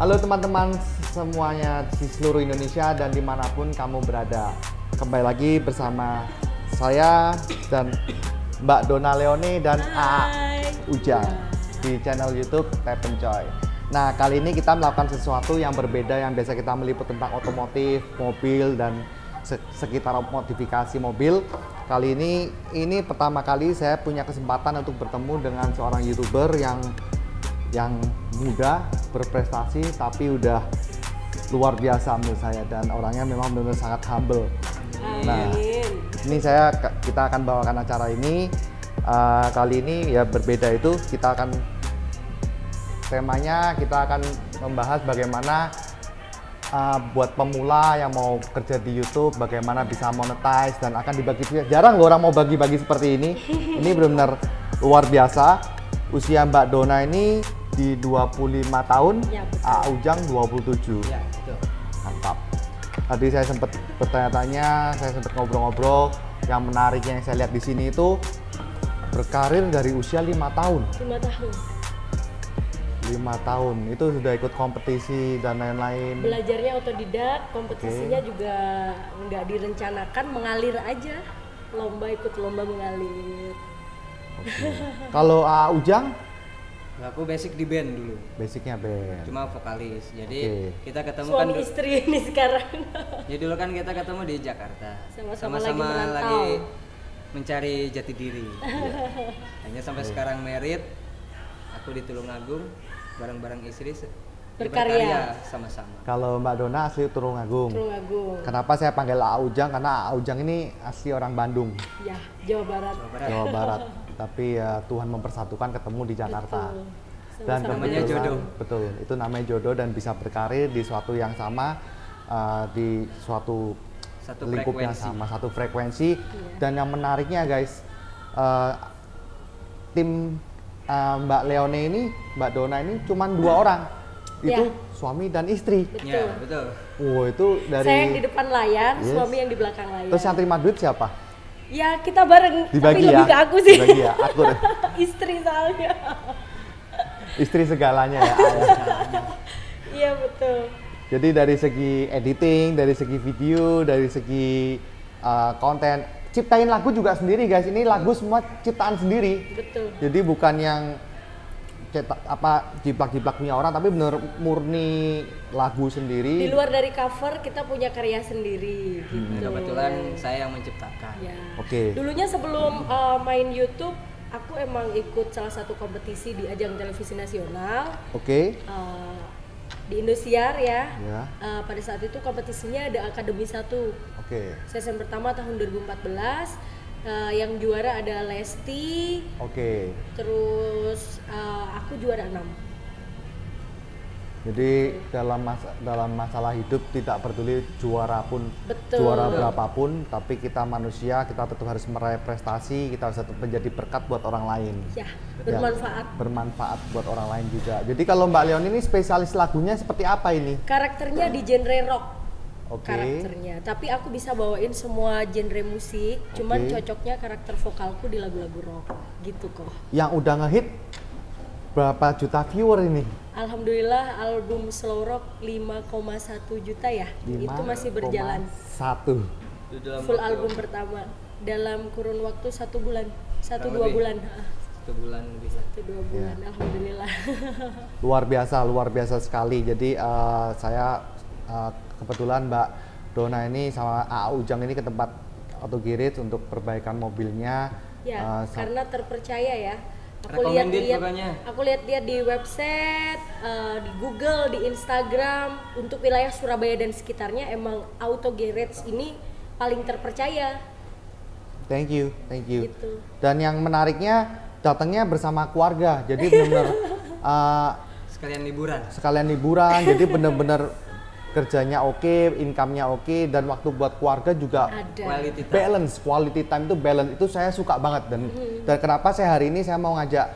Halo teman-teman semuanya di seluruh Indonesia dan dimanapun kamu berada. Kembali lagi bersama saya dan Mbak Donna Leone dan A. Ujang di channel YouTube Tap and Joy. Nah, kali ini kita melakukan sesuatu yang berbeda yang biasa kita meliput tentang otomotif, mobil, dan sekitar modifikasi mobil. Kali ini pertama kali saya punya kesempatan untuk bertemu dengan seorang YouTuber yang muda, berprestasi, tapi udah luar biasa menurut saya, dan orangnya memang benar-benar sangat humble. Nah, ini kita akan bawakan acara ini. Kali ini ya berbeda, itu temanya kita akan membahas bagaimana buat pemula yang mau kerja di YouTube, bagaimana bisa monetize dan akan dibagi. Jarang loh orang mau bagi-bagi seperti ini. Ini benar-benar luar biasa. Usia Mbak Donna ini di 25 tahun, ya, Ujang 27. Ya, betul. Mantap. Tadi saya sempat bertanya-tanya, saya sempat ngobrol-ngobrol. Yang menarik yang saya lihat di sini itu berkarir dari usia 5 tahun. 5 tahun. 5 tahun itu sudah ikut kompetisi dan lain-lain. Belajarnya otodidak, kompetisinya juga nggak direncanakan, mengalir aja. Ikut lomba mengalir. Kalau Ujang? Aku basic di band dulu. Basicnya band. Cuma vokalis. Jadi kita ketemu suami istri ini sekarang. Jadi dulu kan kita ketemu di Jakarta. Sama-sama lagi mencari jati diri. Hanya sampai sekarang married. Aku di Tulungagung bareng-bareng istri berkarya sama-sama. Kalau Mbak Donna asli Tulungagung. Kenapa saya panggil Ujang? Karena Ujang ini asli orang Bandung. Ya, Jawa Barat. Jawa Barat. Tapi ya Tuhan mempersatukan ketemu di Jakarta. Dan namanya jodoh. Betul, itu namanya jodoh dan bisa berkarir di suatu yang sama, di satu lingkup yang sama, satu frekuensi. Dan yang menariknya guys, tim Mbak Leone ini, Mbak Donna ini cuma 2 orang. Itu suami dan istri. Betul. Ya, betul. Itu dari saya yang di depan layar, suami yang di belakang layar. Terus yang terima duit siapa? Ya kita bareng, dibagi, tapi lebih ke aku sih. Dibagi ya, aku. Istri soalnya. Istri segalanya ya. Iya betul. Jadi dari segi editing, dari segi video, dari segi konten, ciptain lagu juga sendiri guys. Ini lagu semua ciptaan sendiri. Betul. Jadi bukan yang jiplak-jiplak punya orang, tapi bener murni lagu sendiri. Di luar dari cover kita punya karya sendiri. Gitu. Kebetulan saya yang menciptakan. Ya. Oke. Dulunya sebelum main YouTube, aku emang ikut salah satu kompetisi di ajang televisi nasional. Oke. Di Indosiar ya. Ya. Pada saat itu kompetisinya ada Akademi 1. Oke. Season pertama tahun 2014. Yang juara ada Lesti. Oke. Terus aku juara 6. Jadi dalam masalah hidup tidak peduli juara pun, juara berapapun, tapi kita manusia, kita tetap harus meraih prestasi, kita harus tetap menjadi berkat buat orang lain. Ya, bermanfaat. Ya, bermanfaat buat orang lain juga. Jadi kalau Mbak Leone ini spesialis lagunya seperti apa ini? Karakternya di genre rock. Karakternya, tapi aku bisa bawain semua genre musik, cuman cocoknya karakter vokalku di lagu-lagu rock gitu kok. Yang udah ngehit berapa juta viewer ini? Alhamdulillah album slow rock 5,1 juta ya. Itu masih berjalan. 1 full album pertama dalam kurun waktu 1 bulan, 1-2 bulan. 1 bulan lebih. 1-2 bulan, ya. Alhamdulillah. Luar biasa sekali. Jadi saya kebetulan Mbak Donna ini sama Ujang ini ke tempat auto garage untuk perbaikan mobilnya. Ya, karena terpercaya ya. Aku lihat dia di website, di Google, di Instagram. Untuk wilayah Surabaya dan sekitarnya emang auto garage ini paling terpercaya. Thank you. Gitu. Dan yang menariknya datangnya bersama keluarga. Jadi benar-benar sekalian liburan. Jadi benar-benar kerjanya oke, income-nya oke, dan waktu buat keluarga juga ada. Quality time itu balance, itu saya suka banget. Dan kenapa saya hari ini saya mau ngajak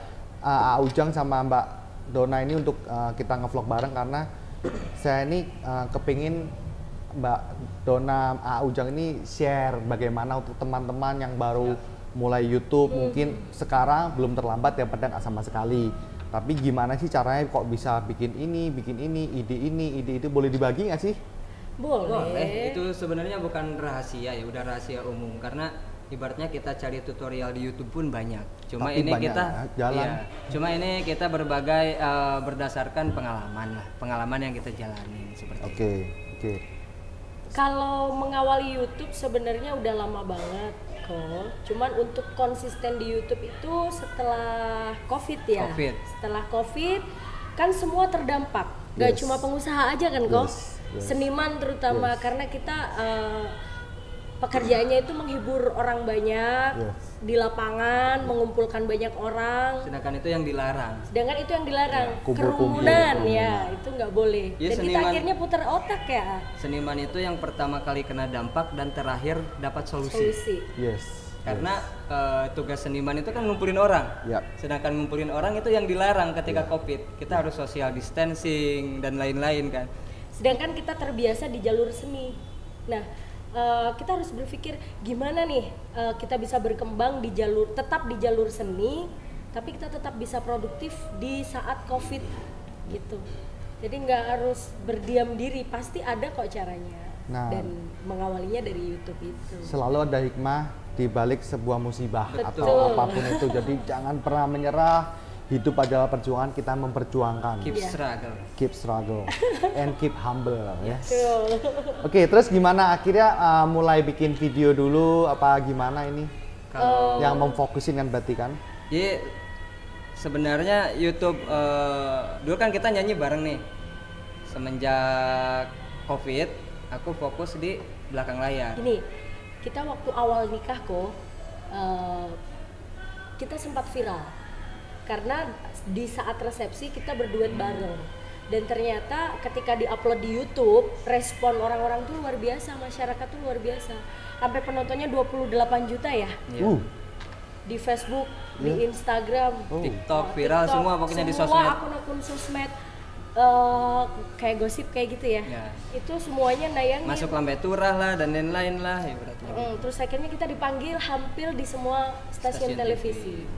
Ujang sama Mbak Donna ini untuk kita ngevlog bareng, karena saya ini kepingin Mbak Donna, Ujang ini share bagaimana untuk teman-teman yang baru mulai YouTube, mungkin sekarang belum terlambat ya, padahal nggak sama sekali. Tapi gimana sih caranya kok bisa bikin ini, ide itu boleh dibagi nggak sih? Boleh. Itu sebenarnya bukan rahasia ya, udah rahasia umum karena ibaratnya kita cari tutorial di YouTube pun banyak. Cuma tapi ini banyak kita jalan. Iya, cuma ini kita berbagai berdasarkan pengalaman yang kita jalani seperti itu. Oke. Kalau mengawali YouTube sebenarnya udah lama banget kok. Cuman untuk konsisten di YouTube itu setelah COVID ya. Setelah COVID kan semua terdampak. Gak cuma pengusaha aja kan kok. Seniman terutama karena kita pekerjaannya itu menghibur orang banyak di lapangan, mengumpulkan banyak orang. Sedangkan itu yang dilarang. Kerumunan ya, itu nggak boleh. Ya, dan kita akhirnya putar otak ya. Seniman itu yang pertama kali kena dampak dan terakhir dapat solusi. Karena tugas seniman itu kan ngumpulin orang. Sedangkan ngumpulin orang itu yang dilarang ketika COVID. Kita harus social distancing dan lain-lain kan. Sedangkan kita terbiasa di jalur seni. Nah, kita harus berpikir gimana nih kita bisa berkembang tetap di jalur seni, tapi kita tetap bisa produktif di saat COVID gitu. Jadi nggak harus berdiam diri, pasti ada kok caranya. Dan mengawalinya dari YouTube itu. Selalu ada hikmah di balik sebuah musibah atau apapun itu. Jadi jangan pernah menyerah. Hidup adalah perjuangan, kita memperjuangkan. Keep struggle and keep humble ya. Oke, terus gimana akhirnya mulai bikin video dulu apa gimana ini? Yang memfokusin kan berarti kan? Jadi sebenarnya YouTube dulu kan kita nyanyi bareng nih. Semenjak COVID, aku fokus di belakang layar. Ini kita waktu awal nikah kok kita sempat viral. Karena di saat resepsi kita berduet bareng dan ternyata ketika diupload di YouTube respon orang-orang tuh luar biasa, masyarakat tuh luar biasa, sampai penontonnya 28 juta ya. Di Facebook, di Instagram, TikTok viral semua pokoknya di sosmed. Semua akun-akun sosmed kayak gosip kayak gitu ya. Itu semuanya nayangin. Masuk lambe turah lah dan lain-lain lah ya terus akhirnya kita dipanggil hampir di semua stasiun televisi.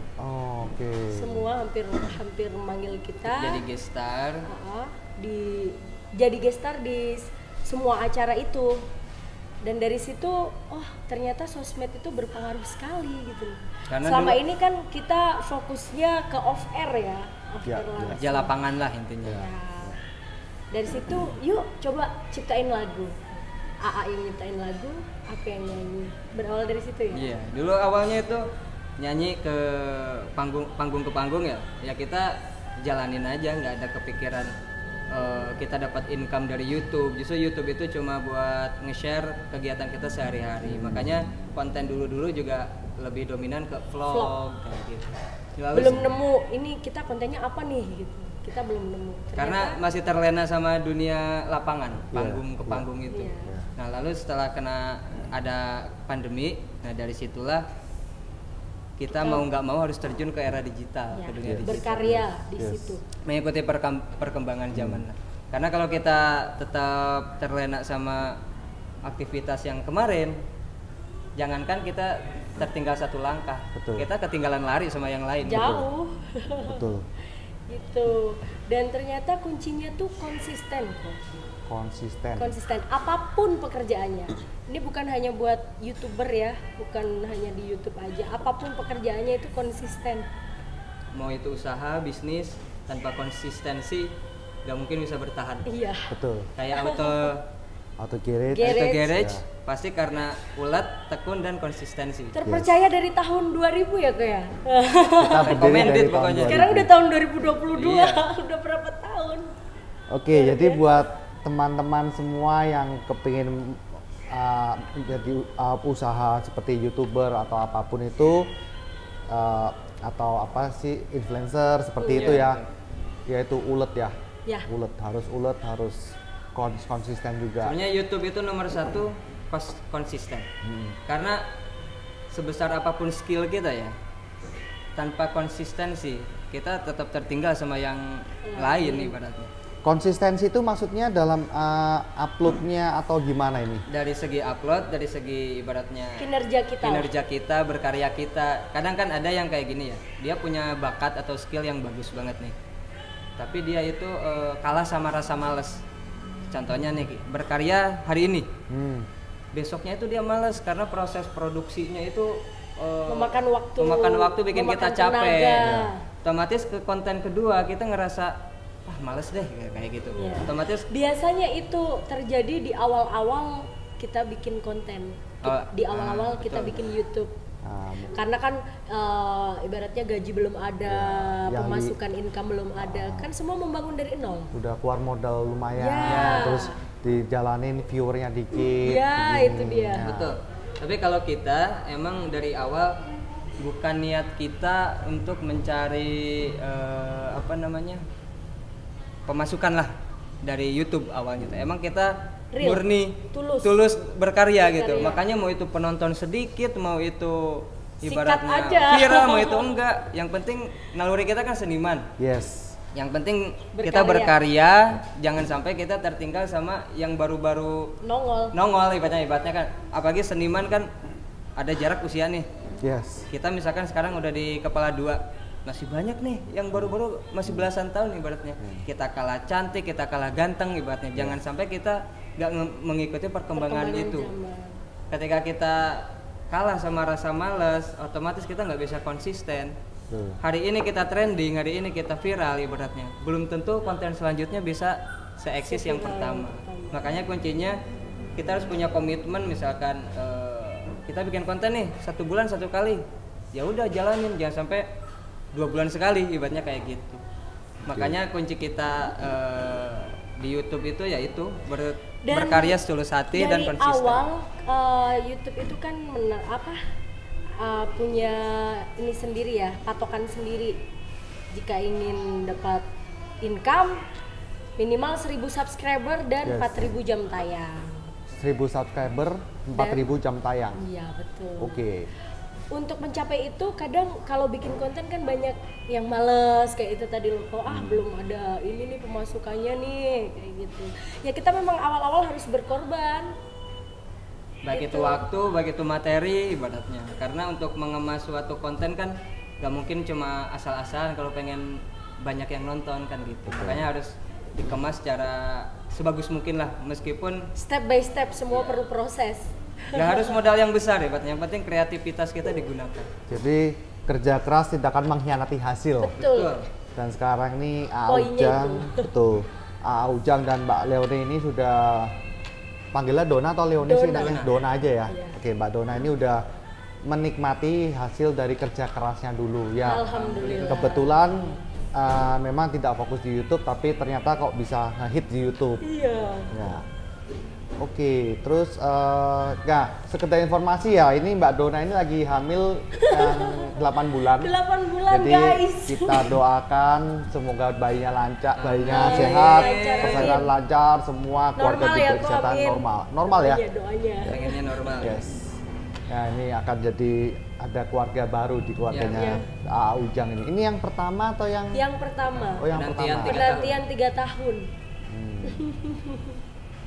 Semua hampir memanggil kita. Jadi guest star. Jadi guest star di semua acara itu. Dan dari situ, ternyata sosmed itu berpengaruh sekali gitu. Karena selama ini kan kita fokusnya ke off air ya, kerja lapangan lah intinya. Dari situ, yuk coba ciptain lagu. AA yang nyiptain lagu, aku yang nyanyi. Berawal dari situ ya? Iya, dulu awalnya itu nyanyi ke panggung ke panggung ya kita jalanin aja, nggak ada kepikiran kita dapat income dari YouTube. Justru YouTube itu cuma buat nge-share kegiatan kita sehari-hari. Makanya konten dulu juga lebih dominan ke vlog kayak gitu. Belum nemu ini kita kontennya apa nih gitu. Kita belum nemu. Karena masih terlena sama dunia lapangan, panggung ke panggung itu. Nah, lalu setelah ada pandemi, nah dari situlah kita mau nggak mau harus terjun ke era digital, ke dunia digital. Berkarya di situ. Mengikuti perkembangan zaman. Karena kalau kita tetap terlena sama aktivitas yang kemarin, jangankan kita tertinggal satu langkah, kita ketinggalan lari sama yang lain. Jauh. Betul. Gitu. Dan ternyata kuncinya tuh konsisten kok. Konsisten apapun pekerjaannya. Ini bukan hanya buat YouTuber ya, bukan hanya di YouTube aja. Apapun pekerjaannya itu konsisten. Mau itu usaha, bisnis, tanpa konsistensi gak mungkin bisa bertahan. Iya. Betul. Kayak auto garage. Pasti karena ulet, tekun dan konsistensi. Terpercaya dari tahun 2000 ya kok ya. Recommended pokoknya. Sekarang udah tahun 2022, udah berapa tahun? Oke, jadi buat teman-teman semua yang kepingin jadi usaha seperti YouTuber atau apapun itu atau apa sih influencer seperti itu ya, yaitu ulet ya. Ulet harus konsisten juga. Sebenarnya YouTube itu nomor satu konsisten. Karena sebesar apapun skill kita ya, tanpa konsistensi kita tetap tertinggal sama yang lain ibaratnya. Konsistensi itu maksudnya dalam uploadnya atau gimana ini? Dari segi upload, dari segi ibaratnya kinerja kita, berkarya kita. Kadang kan ada yang kayak gini ya, dia punya bakat atau skill yang bagus banget nih, tapi dia itu kalah sama rasa males. Contohnya nih, berkarya hari ini, besoknya itu dia males karena proses produksinya itu memakan waktu, bikin kita capek. Otomatis ke konten kedua kita ngerasa males deh kayak gitu. Otomatis biasanya itu terjadi di awal-awal kita bikin konten, di awal-awal kita bikin YouTube. Karena kan ibaratnya gaji belum ada, pemasukan income belum ada, kan semua membangun dari nol. Udah keluar modal lumayan, terus dijalanin viewernya dikit. Itu dia. Betul. Tapi kalau kita emang dari awal bukan niat kita untuk mencari pemasukan lah dari YouTube awalnya. Emang kita murni tulus berkarya gitu. Makanya mau itu penonton sedikit, mau itu ibaratnya viral, mau itu enggak, yang penting naluri kita kan seniman. Yang penting kita berkarya, jangan sampai kita tertinggal sama yang baru-baru nongol ibaratnya kan. Apalagi seniman kan ada jarak usia nih. Kita misalkan sekarang udah di kepala 2, masih banyak nih yang baru-baru masih belasan tahun ibaratnya. Kita kalah cantik, kita kalah ganteng ibaratnya. Jangan sampai kita nggak mengikuti perkembangan itu. Ketika kita kalah sama rasa malas, otomatis kita nggak bisa konsisten. Hari ini kita trending, hari ini kita viral ibaratnya. Belum tentu konten selanjutnya bisa se-eksis yang pertama. Makanya kuncinya kita harus punya komitmen. Misalkan kita bikin konten nih 1 bulan 1 kali, ya udah jalanin, jangan sampai 2 bulan sekali ibaratnya kayak gitu. Makanya kunci kita di YouTube itu yaitu berkarya setulus hati dan konsisten. Dari awal YouTube itu kan punya ini sendiri ya, patokan sendiri. Jika ingin dapat income minimal 1000 subscriber dan 4000 jam tayang. 1000 subscriber, 4000 jam tayang. Iya, betul. Untuk mencapai itu kadang kalau bikin konten kan banyak yang males kayak itu tadi loh, belum ada ini nih pemasukannya nih kayak gitu. Ya kita memang awal-awal harus berkorban. Baik itu waktu, baik itu materi ibaratnya. Karena untuk mengemas suatu konten kan gak mungkin cuma asal-asalan kalau pengen banyak yang nonton kan gitu. Makanya harus dikemas secara sebagus mungkin lah, meskipun step by step, semua perlu proses. Gak harus modal yang besar ya, yang penting kreativitas kita digunakan. Jadi kerja keras tidak akan mengkhianati hasil. Betul. Dan sekarang nih Ujang dan Mbak Leone ini sudah, panggilnya Dona atau Leone sih? Dona aja ya. Oke, Mbak Dona ini udah menikmati hasil dari kerja kerasnya dulu ya. Alhamdulillah. Kebetulan memang tidak fokus di YouTube, tapi ternyata kok bisa hit di YouTube. Iya. Ya. Oke, terus sekedar informasi ya, ini Mbak Dona ini lagi hamil yang 8 bulan. 8 bulan, jadi, guys. Kita doakan semoga bayinya lancar, bayinya sehat, persalinan lancar, semua keluarga diberi kesehatan normal. Normal ya? Iya, doanya. Pengennya normal. Nah, ini akan jadi ada keluarga baru di keluarganya Ujang ini. Ini yang pertama atau yang? Yang pertama. Oh, yang pertama. Penantian 3 tahun.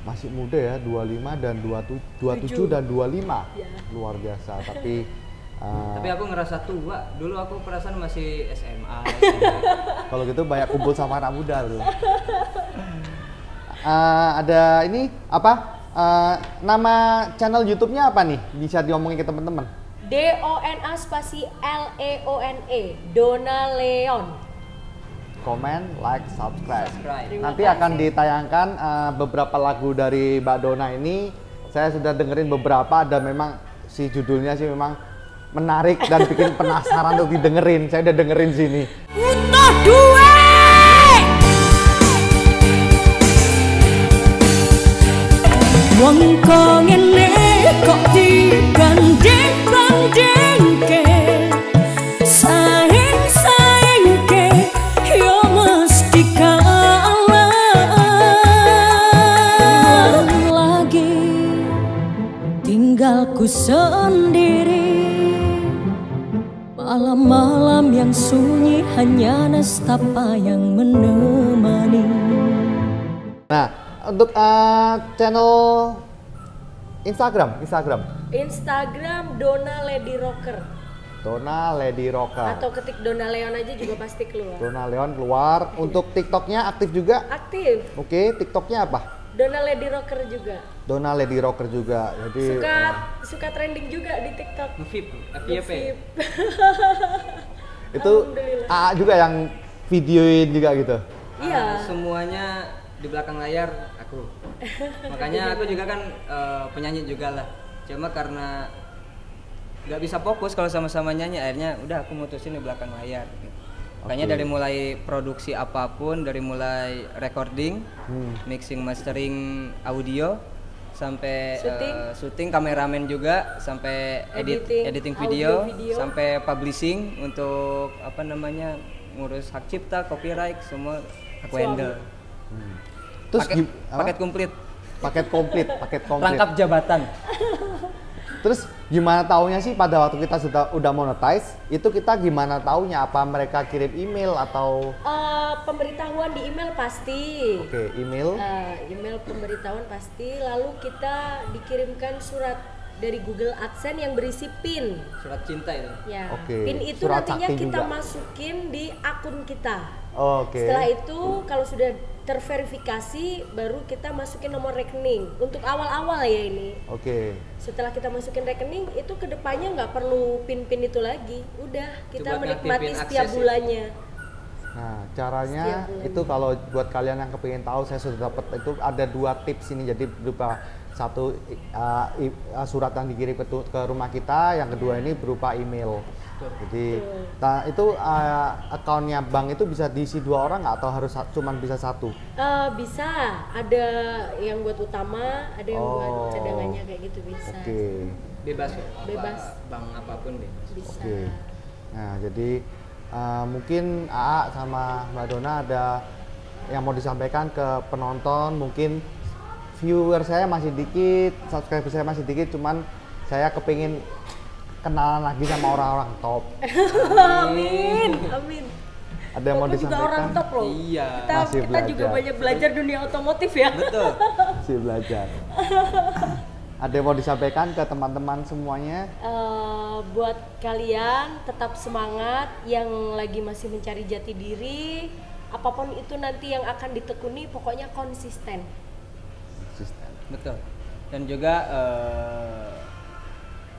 Masih muda ya, 25 dan 27 dan 25. Ya. Luar biasa, tapi aku ngerasa tua. Dulu aku perasaan masih SMA. Kalau gitu banyak kumpul sama anak muda loh. Ada ini apa? Nama channel YouTube-nya apa nih? Bisa diomongin ke teman-teman. DONA spasi LEONE, Dona Leon. Komen, like, subscribe. Nanti akan ditayangkan beberapa lagu dari Mbak Dona ini. Saya sudah dengerin beberapa dan memang si judulnya sih memang menarik dan bikin penasaran untuk didengerin. Saya udah dengerin sini. Utuh duwe. Wong kok ngene kok dibanding-bandingke. Tinggalku sendiri, malam-malam yang sunyi hanya nestapa yang menemani. Nah, untuk channel Instagram Dona Lady Rocker. Dona Lady Rocker. Atau ketik Dona Leon aja juga pasti keluar. Dona Leon keluar. Untuk TikToknya aktif juga? Aktif. Oke, TikToknya apa? Dona Lady Rocker juga. Dona Lady Rocker juga. Jadi suka trending juga di TikTok. Ngevip, FYP. Itu AA juga yang videoin juga gitu. Iya. Semuanya di belakang layar aku. Makanya aku juga kan penyanyi juga lah. Cuma karena nggak bisa fokus kalau sama-sama nyanyi, akhirnya udah aku mutusin di belakang layar. Makanya dari mulai produksi apapun, dari mulai recording, mixing, mastering audio, sampai syuting, kameramen juga, sampai editing video, sampai publishing untuk apa namanya ngurus hak cipta, copyright, semua aku handle. Terus paket komplit. Paket komplit. Rangkap jabatan. Terus gimana taunya sih pada waktu kita udah monetize, itu kita gimana taunya? Apa mereka kirim email atau? Pemberitahuan di email pasti. Oke, email. Email pemberitahuan pasti, lalu kita dikirimkan surat dari Google AdSense yang berisi PIN. Surat cinta itu. Ya. Oke. PIN itu Surat nantinya sakti kita juga. masukin di akun kita. Oke. Setelah itu kalau sudah terverifikasi baru kita masukin nomor rekening untuk awal-awal ya ini. Oke. Setelah kita masukin rekening itu kedepannya nggak perlu pin-pin itu lagi, udah kita Coba menikmati ngaktifin setiap akses ya. bulannya. Nah, caranya Setiap bulan. itu kalau buat kalian yang kepingin tahu, saya sudah dapat itu ada 2 tips ini. Jadi berupa satu surat yang dikirim ke rumah kita, yang kedua ini berupa email. Jadi itu akunnya bank itu bisa diisi 2 orang nggak, atau harus cuman bisa 1? Bisa, ada yang buat utama, ada yang buat cadangannya kayak gitu bisa. Oke. Bebas ya? Bebas. Bank apapun bebas. Bisa. Oke. Nah, jadi mungkin AA sama Mbak Dona ada yang mau disampaikan ke penonton. Mungkin viewer saya masih dikit, subscriber saya masih dikit, cuman saya kepingin kenalan lagi sama orang-orang top. Amin. Ada yang mau Bapak juga disampaikan? orang top loh. Iya. Masih Kita juga belajar. banyak belajar dunia otomotif ya. Betul. Masih belajar. Ada yang mau disampaikan ke teman-teman semuanya? Buat kalian tetap semangat yang lagi masih mencari jati diri, apapun itu nanti yang akan ditekuni, pokoknya konsisten. Konsisten. Betul. Dan juga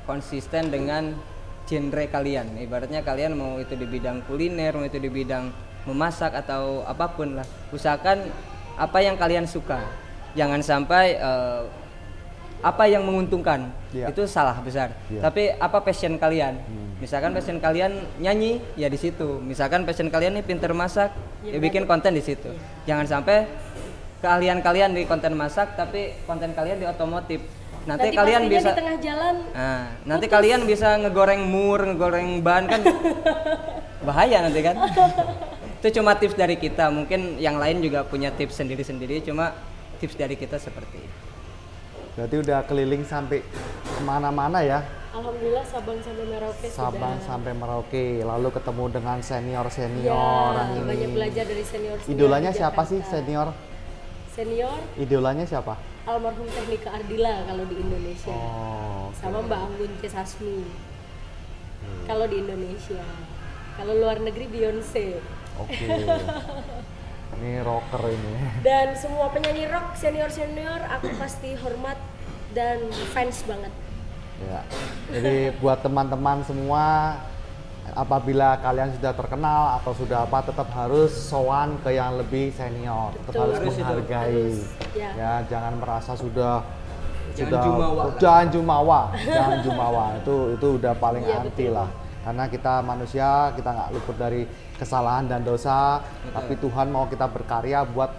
konsisten dengan genre kalian. Ibaratnya kalian mau itu di bidang kuliner, mau itu di bidang memasak atau apapun lah. Usahakan apa yang kalian suka. Jangan sampai apa yang menguntungkan. Itu salah besar. Tapi apa passion kalian? Misalkan passion kalian nyanyi, ya di situ. Misalkan passion kalian nih pinter masak, ya bikin konten di situ. Jangan sampai keahlian kalian di konten masak tapi konten kalian di otomotif. Nanti kalian bisa di tengah jalan. Nah, nanti kalian bisa ngegoreng mur, ngegoreng ban kan bahaya nanti kan. Itu cuma tips dari kita. Mungkin yang lain juga punya tips sendiri-sendiri. Cuma tips dari kita seperti itu. Berarti udah keliling sampai kemana-mana ya? Alhamdulillah Sabang sampai Merauke. Sabang sudah. sampai Merauke, lalu ketemu dengan senior-senior Ya, orang ini. banyak belajar dari senior. Idolanya siapa sih senior? Senior Idolanya siapa? almarhum Teknika Ardila kalau di Indonesia. Oh, oke. Sama Mbak Anggun C. Sasmi. Kalau di Indonesia. Kalau luar negeri Beyonce. Oke. Ini rocker ini. Dan semua penyanyi rock senior-senior aku pasti hormat dan fans banget. Ya. Jadi buat teman-teman semua, apabila kalian sudah terkenal atau sudah apa, tetap harus sowan ke yang lebih senior, tetap Betul. harus Harus itu. menghargai. Harus, ya. Ya, jangan merasa sudah Jangan jumawa. jangan jumawa. Itu udah paling Iya, anti betul. lah. Karena kita manusia, kita nggak luput dari kesalahan dan dosa, tapi Tuhan mau kita berkarya buat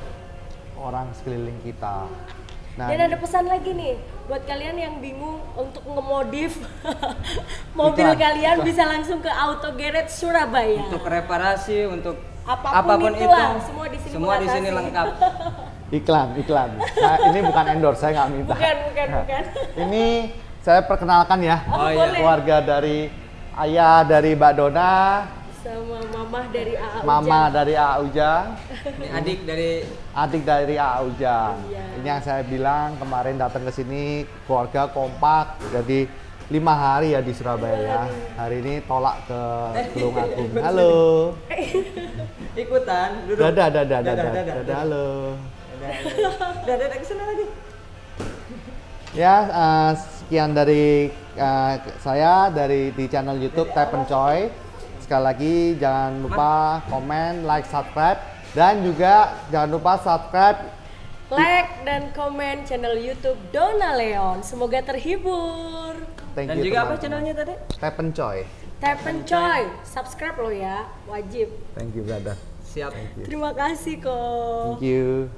orang sekeliling kita. Nah, Dan ada pesan lagi nih buat kalian yang bingung untuk ngemodif mobil Iklan. kalian, bisa langsung ke Auto Garage Surabaya. Untuk reparasi, untuk Apapun itulah, semua di sini semua di sini mengatasi. lengkap. iklan. Ini bukan endorse, saya nggak minta. Bukan. Ini saya perkenalkan ya, Oh, iya. Boleh. keluarga dari ayah dari Mbak Dona, sama mamah dari AA Ujang. Mama dari AA Ujang. Ini adik dari AA Ujang. Iya. Ini yang saya bilang kemarin datang ke sini keluarga kompak. Jadi 5 hari ya di Surabaya ya. Hari ini tolak ke Tulung Agung. Halo. ikutan duduk. Dadah, halo. Dadah ke sana lagi. Ya, sekian dari saya di channel YouTube Tap and Coy. Sekali lagi jangan lupa komen, like, subscribe, dan juga jangan lupa subscribe, like dan komen channel YouTube Donna Leon. Semoga terhibur. Thank Dan you, juga apa teman-teman. channelnya tadi? Tap and Coy. Tap and Coy, subscribe lo ya, wajib. Thank you, brother. Siap. Terima kasih kok. Thank you.